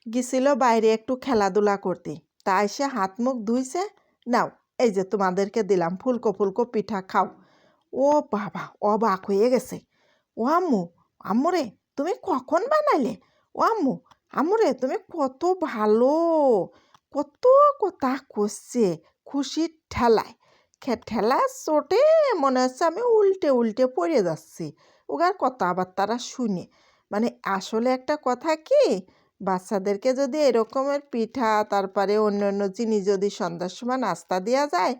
গেছিল বাইরে একটু খেলাধুলা করতে। তা এসে হাত মুখ ধুইছে, নাও এই যে তোমাদেরকে দিলাম ফুলকো ফুলকো পিঠা খাও। ও বাবা অবাক হয়ে গেছে। ও আম্মু, আম্মু রে তুমি কখন বানাইলে? ও আম্মু, আম্মু রে তুমি কত ভালো, কত কথা করছে খুশির ঠেলায়। ঠেলা চোটে মনে হচ্ছে আমি উল্টে উল্টে পড়ে যাচ্ছি ওগার কথাবার্তারা শুনে। মানে আসলে একটা কথা কি, বাচ্চাদেরকে যদি এরকমের পিঠা তারপরে অন্য অন্য জিনিস যদি সন্ধ্যার সময় নাস্তা দেওয়া যায়,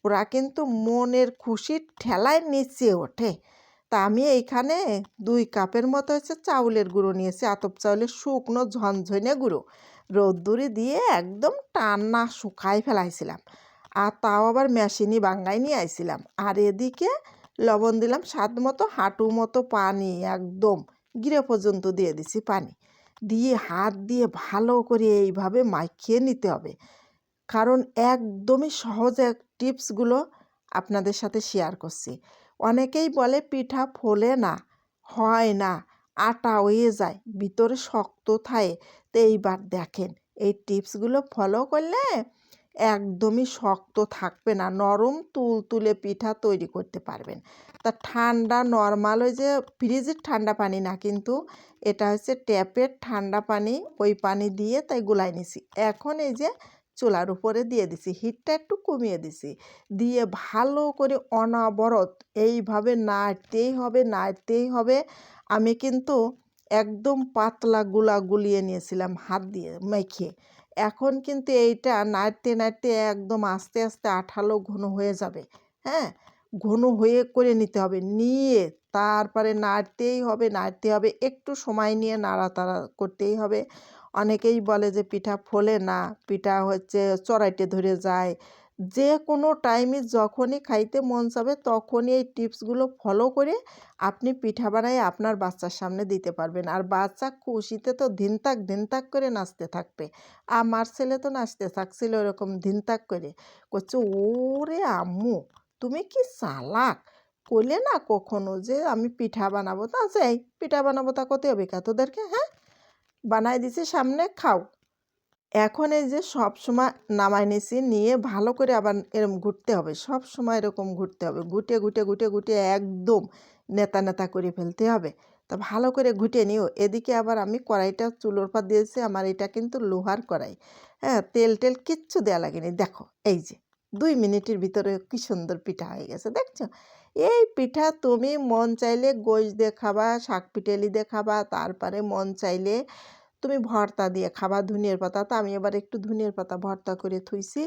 ওরা কিন্তু মনের খুশির ঠেলায় নিচে ওঠে। তা আমি এইখানে 2 কাপের মতো হচ্ছে চাউলের গুঁড়ো নিয়েছি, আতপ চাউলের শুকনো ঝনঝনে গুঁড়ো, রোদ্দুরে দিয়ে একদম টান্না শুকাই ফেলাইছিলাম। আর তাও আবার মেশিনি বাঙ্গাই নিয়ে আইছিলাম। আর এদিকে লবণ দিলাম স্বাদ মতো, হাঁটু মতো পানি একদম গিরে পর্যন্ত দিয়ে দিছি পানি দিয়ে, হাত দিয়ে ভালো করে এইভাবে মাখিয়ে নিতে হবে। কারণ একদমই সহজ এক টিপসগুলো আপনাদের সাথে শেয়ার করছি। অনেকেই বলে পিঠা ফোলে না, হয় না, আটা হয়ে যায়, ভিতরে শক্ত থাকে। তো এইবার দেখেন এই টিপসগুলো ফলো করলে একদমই শক্ত থাকবে না, নরম তুলতুলে পিঠা তৈরি করতে পারবেন। তা ঠান্ডা নর্মাল ওই যে ফ্রিজের ঠান্ডা পানি না, কিন্তু এটা হচ্ছে ট্যাপের ঠান্ডা পানি, ওই পানি দিয়ে তাই গুলাই নিছি। এখন এই যে চুলার উপরে দিয়ে দিছি, হিটটা একটু কমিয়ে দিছি, দিয়ে ভালো করে অনবরত এইভাবে নাড়তেই হবে নাড়তেই হবে। আমি কিন্তু একদম পাতলা গুলিয়ে নিয়েছিলাম হাত দিয়ে মেখে। এখন কিন্তু এইটা নাড়তে নাড়তে একদম আস্তে আস্তে আঠালো ঘন হয়ে যাবে। হ্যাঁ, ঘন হয়ে করে নিতে হবে, নিয়ে তারপরে নাড়তেই হবে নাড়তে হবে, একটু সময় নিয়ে নাড়াতাড়া করতেই হবে। অনেকেই বলে যে পিঠা ফোলে না, পিঠা হচ্ছে চড়াইতে ধরে যায়। যে কোনো টাইমে যখনই খাইতে মন চাবে তখনই এই টিপসগুলো ফলো করে আপনি পিঠা বানায় আপনার বাচ্চার সামনে দিতে পারবেন। আর বাচ্চা খুশিতে তো ধিনতাক ধিনতাক করে নাচতে থাকবে। আমার ছেলে তো নাচতে থাকছিল এরকম ধিনতাক করে, করছে ওরে আম্মু তুমি কি চালাক, করলে না কখনো যে আমি পিঠা বানাবো, তা যাই পিঠা বানাবো তা করতে হবে কা তোদেরকে, হ্যাঁ বানাই দিছি সামনে খাও। এখন এই যে সব সময় নামাই নিছি, নিয়ে ভালো করে আবার এরকম ঘুরতে হবে, সব সময় এরকম ঘুরতে হবে, ঘুটে ঘুটে ঘুটে ঘুটে একদম নেতা নেতা করে ফেলতে হবে। তা ভালো করে ঘুটে নিও। এদিকে আবার আমি কড়াইটা চুলোর পর দিয়েছি, আমার এটা কিন্তু লোহার কড়াই। হ্যাঁ, তেল টেল কিচ্ছু দেওয়া লাগেনি। দেখো এই যে 2 মিনিটের ভিতরে কি সুন্দর পিঠা হয়ে গেছে দেখছো। এই পিঠা তুমি মন চাইলে গোশ দিয়ে খাবা, শাক পিটেলি দিয়ে খাবা, তারপরে মন চাইলে তুমি ভর্তা দিয়ে খাবা, ধনিয়ার পাতা। তো আমি এবার একটু ধনিয়ার পাতা ভর্তা করে থুইছি।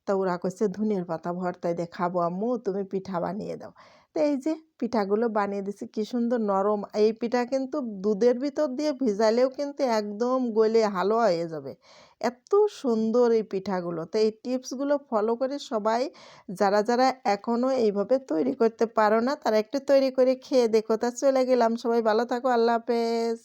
তা ওরা কইছে ধনিয়ার পাতা ভর্তা দিয়ে খাবো আম্মু, তুমি পিঠা বানিয়ে দাও। তো এই যে পিঠাগুলো বানিয়ে দিছি, কি সুন্দর নরম। এই পিঠা কিন্তু দুধের ভিতর দিয়ে ভিজালেও কিন্তু একদম গলে হালুয়া হয়ে যাবে, এত সুন্দর এই পিঠাগুলো। তো এই টিপসগুলো ফলো করে সবাই, যারা যারা এখনও এইভাবে তৈরি করতে পারো না, তারা একটু তৈরি করে খেয়ে দেখো। তা চলে গেলাম, সবাই ভালো থাকো, আল্লাহ হাফেজ।